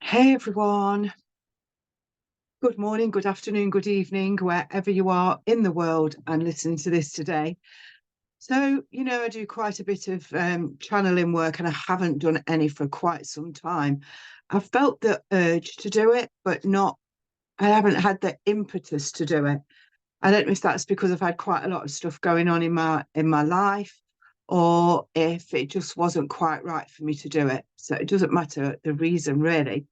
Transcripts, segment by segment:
Hey everyone, good morning, good afternoon, good evening, wherever you are in the world and listening to this today. So, I do quite a bit of channeling work and I haven't done any for quite some time. I felt the urge to do it, but I haven't had the impetus to do it. I don't know if that's because I've had quite a lot of stuff going on in my life, or if it just wasn't quite right for me to do it. So it doesn't matter the reason really.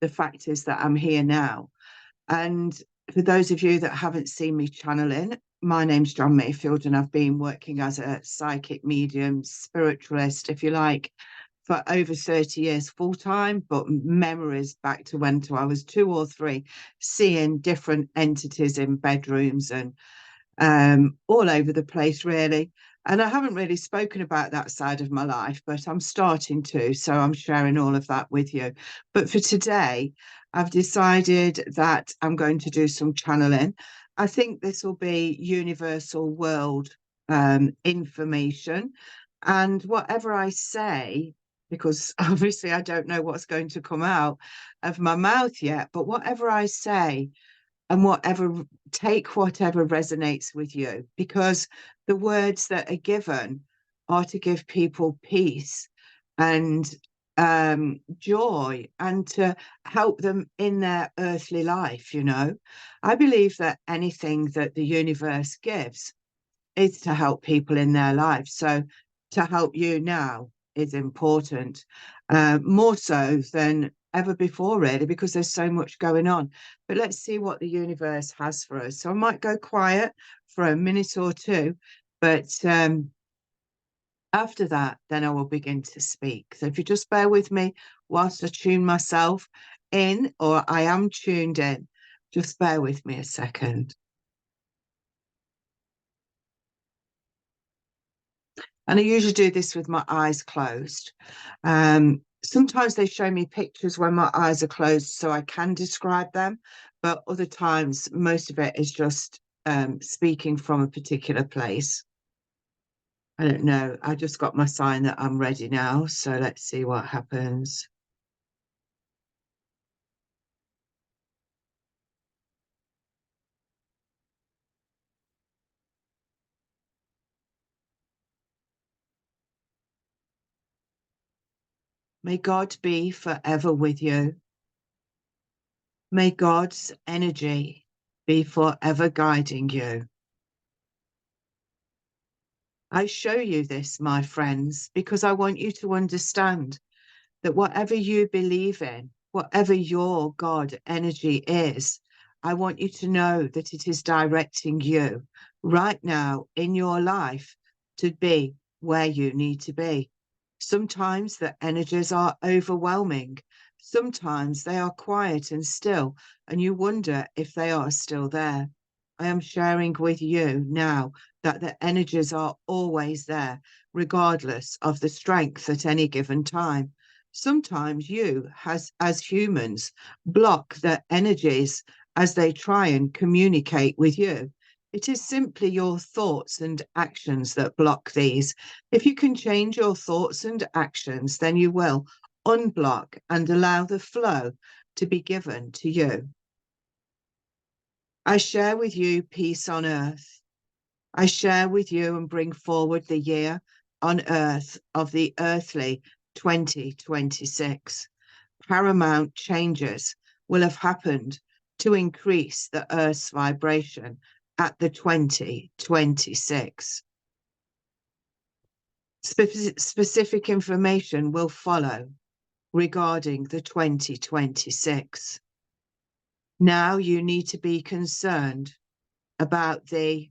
The fact is that I'm here now. And for those of you that haven't seen me channeling, my name's John Mayfield, and I've been working as a psychic medium, spiritualist, if you like, for over 30 years full time, but memories back to when I was 2 or 3, seeing different entities in bedrooms and all over the place, really. And I haven't really spoken about that side of my life, but I'm starting to. So I'm sharing all of that with you. But for today, I've decided that I'm going to do some channeling. I think this will be universal world information. And whatever I say, because obviously I don't know what's going to come out of my mouth yet, but whatever I say, and take whatever resonates with you, because the words that are given are to give people peace and joy and to help them in their earthly life. I believe that anything that the universe gives is to help people in their lives. So to help you now is important, more so than ever before, really, because there's so much going on. But let's see what the universe has for us. So I might go quiet for a minute or two, but after that, then I will begin to speak. So if you just bear with me whilst I tune myself in, or I am tuned in, just bear with me a second. And I usually do this with my eyes closed. Sometimes they show me pictures when my eyes are closed so I can describe them, but other times, most of it is just speaking from a particular place. I don't know. I just got my sign that I'm ready now. So let's see what happens. May God be forever with you. May God's energy be forever guiding you. I show you this, my friends, because I want you to understand that whatever you believe in, whatever your God energy is, I want you to know that it is directing you right now in your life to be where you need to be. Sometimes the energies are overwhelming. Sometimes they are quiet and still, and you wonder if they are still there. I am sharing with you now that the energies are always there, regardless of the strength at any given time. Sometimes you, as humans, block the energies as they try and communicate with you. It is simply your thoughts and actions that block these. If you can change your thoughts and actions, then you will unblock and allow the flow to be given to you. I share with you peace on earth. I share with you and bring forward the year on earth of the earthly 2026. Paramount changes will have happened to increase the earth's vibration at the 2026. Specific information will follow regarding the 2026. Now you need to be concerned about the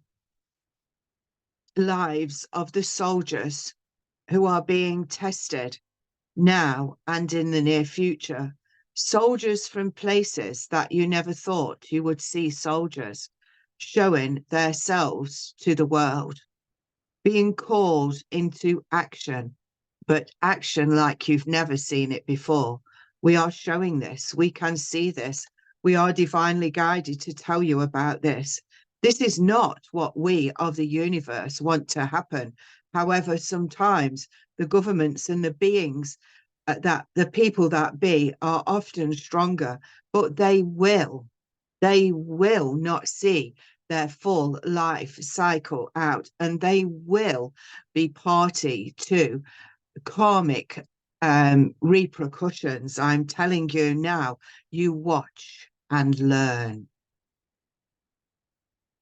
lives of the soldiers who are being tested now and in the near future. Soldiers from places that you never thought you would see soldiers showing themselves to the world, being called into action, but action like you've never seen it before. We are showing this. We can see this. We are divinely guided to tell you about this. This is not what we of the universe want to happen. However, sometimes the governments and the beings that the people that be are often stronger, but they will not see their full life cycle out, and they will be party to karmic repercussions. I'm telling you now, you watch and learn.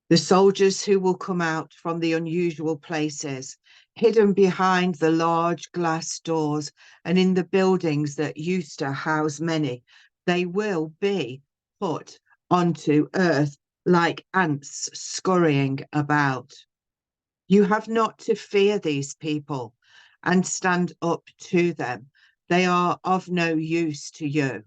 The soldiers who will come out from the unusual places, hidden behind the large glass doors and in the buildings that used to house many, they will be put onto earth like ants scurrying about. You have not to fear these people and stand up to them. They are of no use to you.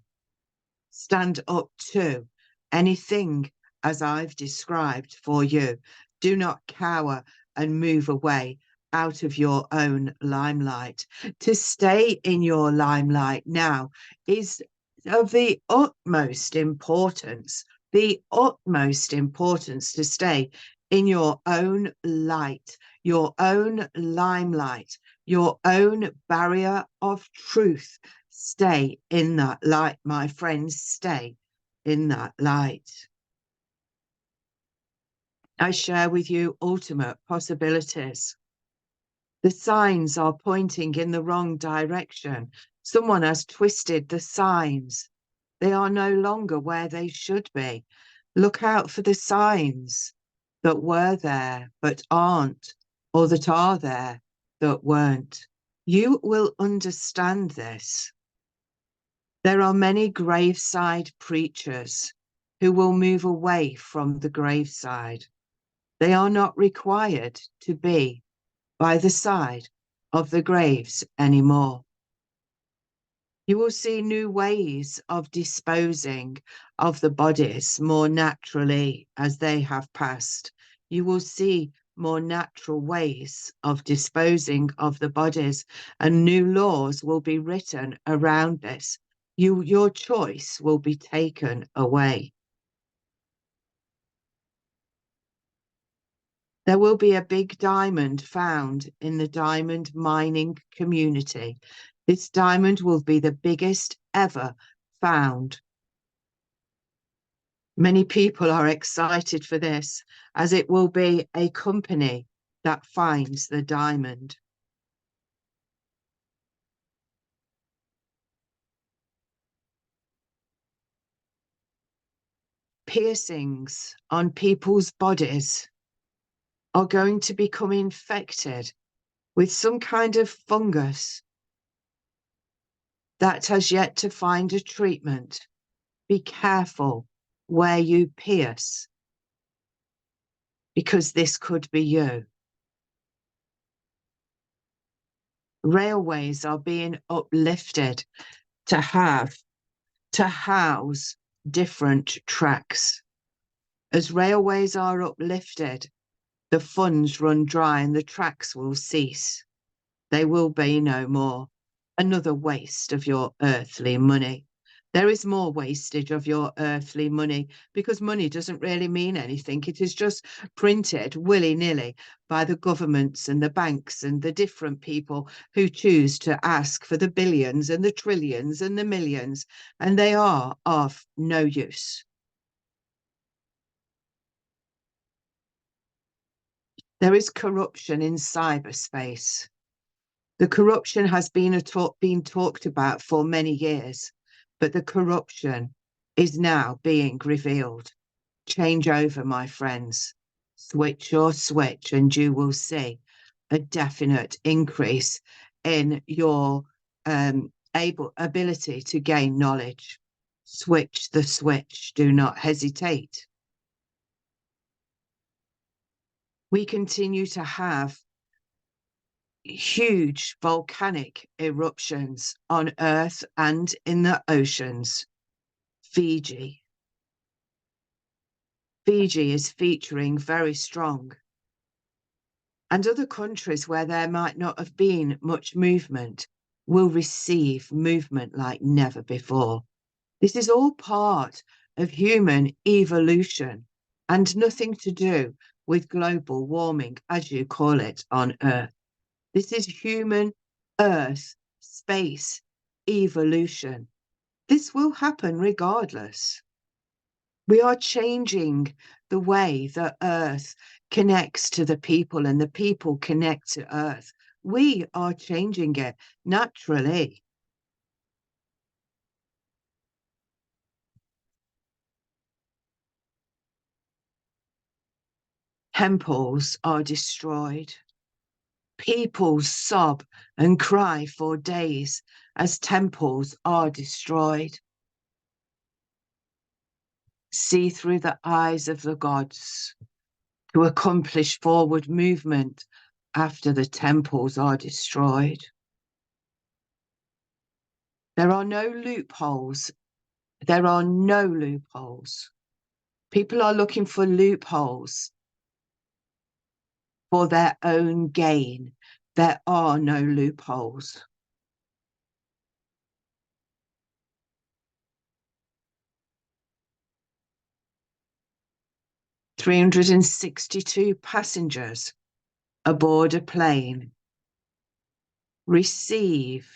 Stand up to anything as I've described for you. Do not cower and move away out of your own limelight. To stay in your limelight now is of the utmost importance to stay in your own light, your own limelight, your own barrier of truth. Stay in that light, my friends, stay in that light. I share with you ultimate possibilities. The signs are pointing in the wrong direction. Someone has twisted the signs. They are no longer where they should be. Look out for the signs that were there but aren't, or that are there that weren't. You will understand this. There are many graveside preachers who will move away from the graveside. They are not required to be by the side of the graves anymore. You will see new ways of disposing of the bodies more naturally as they have passed. You will see more natural ways of disposing of the bodies, and new laws will be written around this. Your choice will be taken away. There will be a big diamond found in the diamond mining community. This diamond will be the biggest ever found. Many people are excited for this, as it will be a company that finds the diamond. Piercings on people's bodies are going to become infected with some kind of fungus that has yet to find a treatment. Be careful where you pierce, because this could be you. Railways are being uplifted to house different tracks. As railways are uplifted, the funds run dry and the tracks will cease. They will be no more. Another waste of your earthly money. There is more wastage of your earthly money, because money doesn't really mean anything. It is just printed willy-nilly by the governments and the banks and the different people who choose to ask for the billions and the trillions and the millions, and they are of no use. There is corruption in cyberspace. The corruption has been talked about for many years, but the corruption is now being revealed. Change over, my friends. Switch your switch, and you will see a definite increase in your ability to gain knowledge. Switch the switch. Do not hesitate. We continue to have huge volcanic eruptions on Earth and in the oceans. Fiji. Fiji is featuring very strong. And other countries where there might not have been much movement will receive movement like never before. This is all part of human evolution and nothing to do with global warming, as you call it on Earth. This is human Earth space evolution. This will happen regardless. We are changing the way that Earth connects to the people and the people connect to Earth. We are changing it naturally. Temples are destroyed. People sob and cry for days as temples are destroyed. See through the eyes of the gods to accomplish forward movement after the temples are destroyed. There are no loopholes. There are no loopholes. People are looking for loopholes for their own gain. There are no loopholes. $362 passengers aboard a plane receive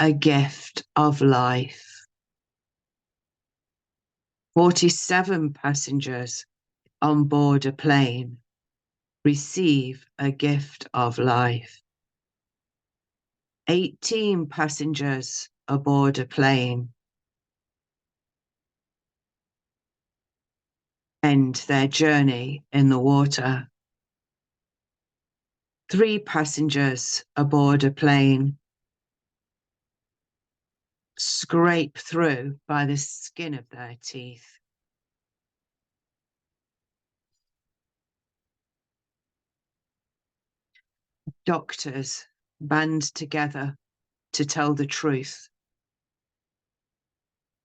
a gift of life. 47 passengers on board a plane receive a gift of life. 18 passengers aboard a plane end their journey in the water. 3 passengers aboard a plane scrape through by the skin of their teeth. Doctors band together to tell the truth.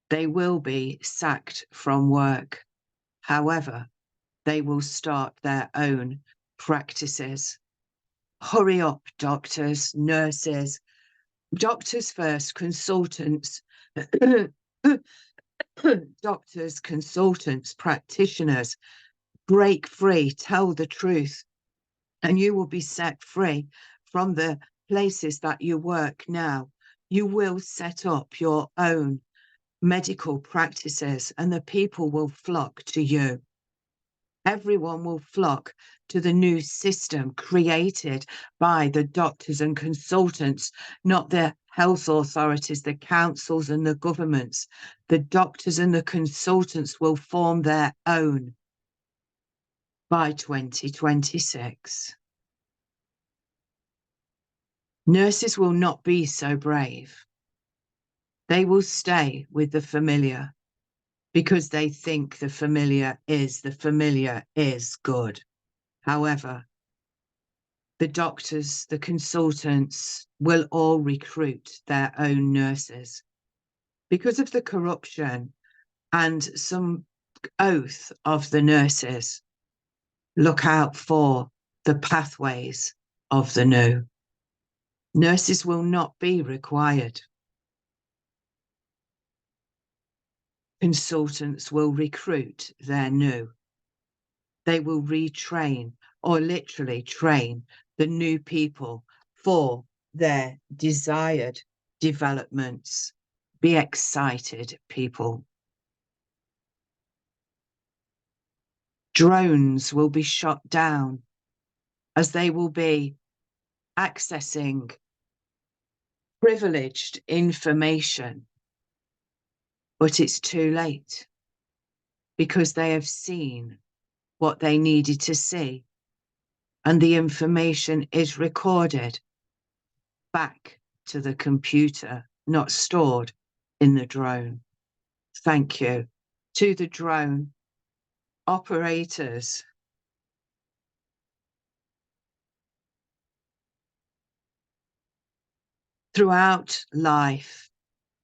They will be sacked from work. However, they will start their own practices. Hurry up, doctors, nurses, doctors first, consultants, doctors, consultants, practitioners, break free, tell the truth, and you will be set free from the places that you work now. You will set up your own medical practices and the people will flock to you. Everyone will flock to the new system created by the doctors and consultants, not the health authorities, the councils and the governments. The doctors and the consultants will form their own by 2026. Nurses will not be so brave. They will stay with the familiar because they think the familiar is good. However, the doctors, the consultants will all recruit their own nurses because of the corruption and some oath of the nurses. Look out for the pathways of the new. Nurses will not be required. Consultants will recruit their new. They will retrain or literally train the new people for their desired developments. Be excited, people. Drones will be shot down as they will be accessing privileged information. But it's too late because they have seen what they needed to see and the information is recorded back to the computer, not stored in the drone. Thank you to the drone operators. Throughout life,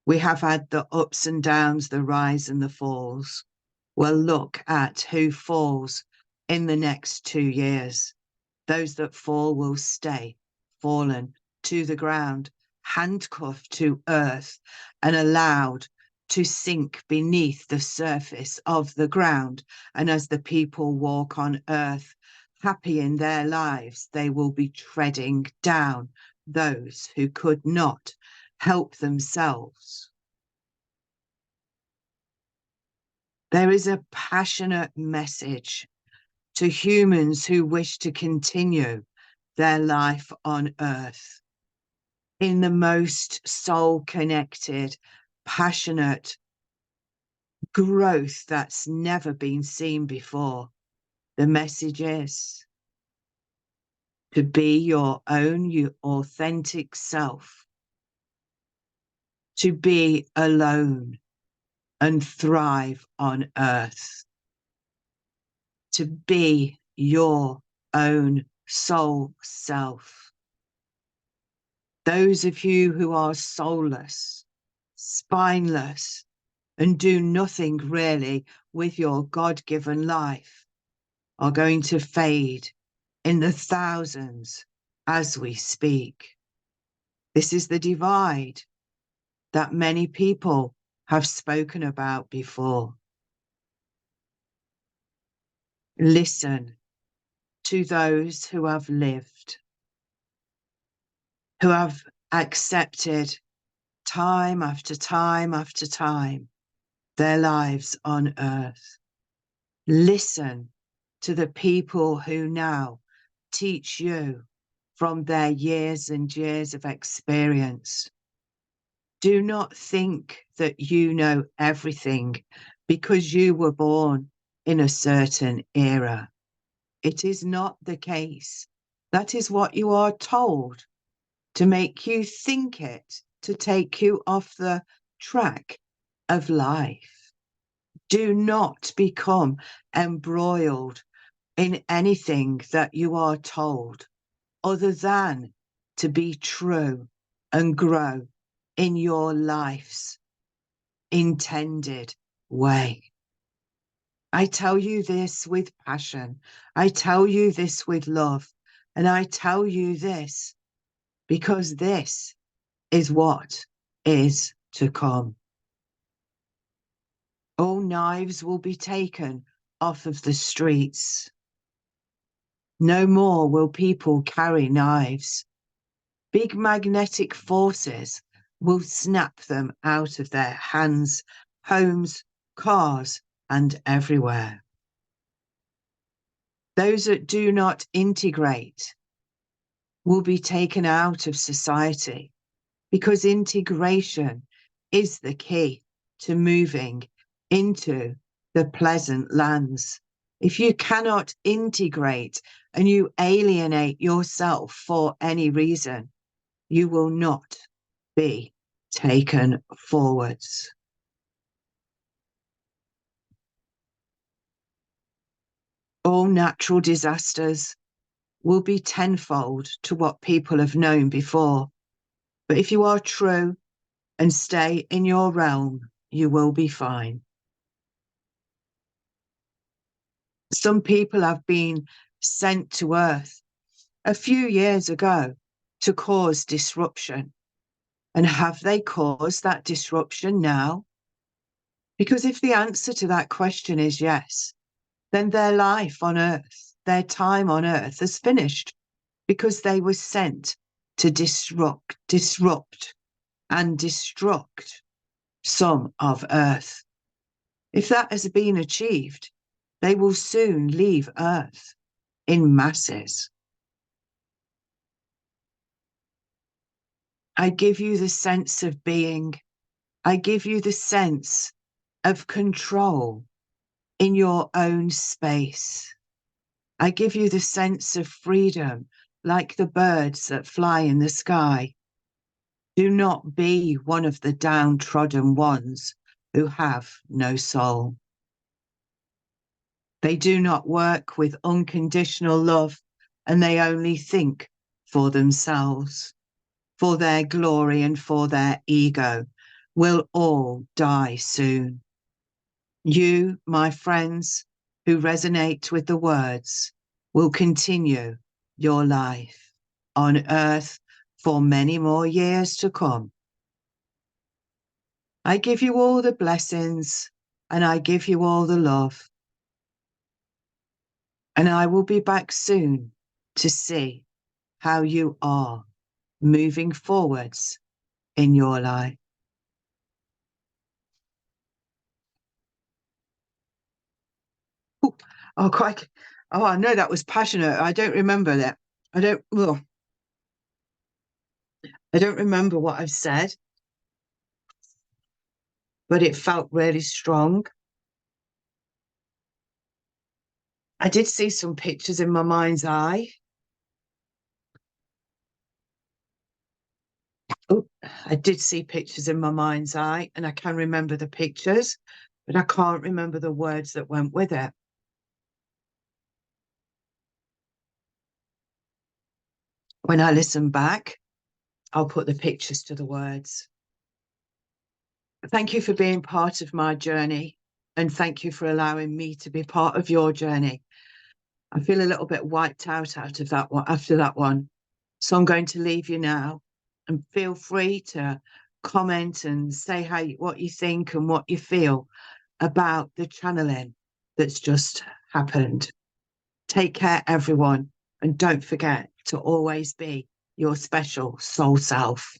we have had the ups and downs, the rise and the falls. Well, look at who falls in the next 2 years. Those that fall will stay fallen to the ground, handcuffed to earth and allowed to sink beneath the surface of the ground. And as the people walk on earth, happy in their lives, they will be treading down those who could not help themselves. There is a passionate message to humans who wish to continue their life on Earth in the most soul-connected, passionate growth that's never been seen before. The message is to be your own, your authentic self, to be alone and thrive on Earth, to be your own soul self. Those of you who are soulless, spineless, and do nothing really with your God-given life are going to fade in the thousands as we speak. This is the divide that many people have spoken about before. Listen to those who have lived, who have accepted time after time after time their lives on Earth. Listen to the people who now teach you from their years and years of experience. Do not think that you know everything because you were born in a certain era. It is not the case. That is what you are told to make you think it, to take you off the track of life. Do not become embroiled in anything that you are told other than to be true and grow in your life's intended way. I tell you this with passion. I tell you this with love. And I tell you this because this is what is to come. All knives will be taken off of the streets. No more will people carry knives. Big magnetic forces will snap them out of their hands, homes, cars, and everywhere. Those that do not integrate will be taken out of society because integration is the key to moving into the pleasant lands. If you cannot integrate and you alienate yourself for any reason, you will not be taken forwards. All natural disasters will be tenfold to what people have known before. But if you are true and stay in your realm, you will be fine. Some people have been sent to Earth a few years ago to cause disruption. And have they caused that disruption now? Because if the answer to that question is yes, then their life on Earth, their time on Earth has finished because they were sent to disrupt and destruct some of Earth. If that has been achieved, they will soon leave Earth in masses. I give you the sense of being. I give you the sense of control in your own space. I give you the sense of freedom, like the birds that fly in the sky. Do not be one of the downtrodden ones who have no soul. They do not work with unconditional love, and they only think for themselves, for their glory and for their ego, will all die soon. You, my friends, who resonate with the words, will continue your life on Earth for many more years to come. I give you all the blessings and I give you all the love. And I will be back soon to see how you are moving forwards in your life? Oh, oh, quite. Oh, I know that was passionate. I don't remember that. I don't. Well, I don't remember what I've said, but it felt really strong. I did see some pictures in my mind's eye. Oh, I did see pictures in my mind's eye, and I can remember the pictures, but I can't remember the words that went with it. When I listen back, I'll put the pictures to the words. Thank you for being part of my journey, and thank you for allowing me to be part of your journey. I feel a little bit wiped out of that one after that one. So I'm going to leave you now, and feel free to comment and say what you think and what you feel about the channeling that's just happened. Take care, everyone, and don't forget to always be your special soul self.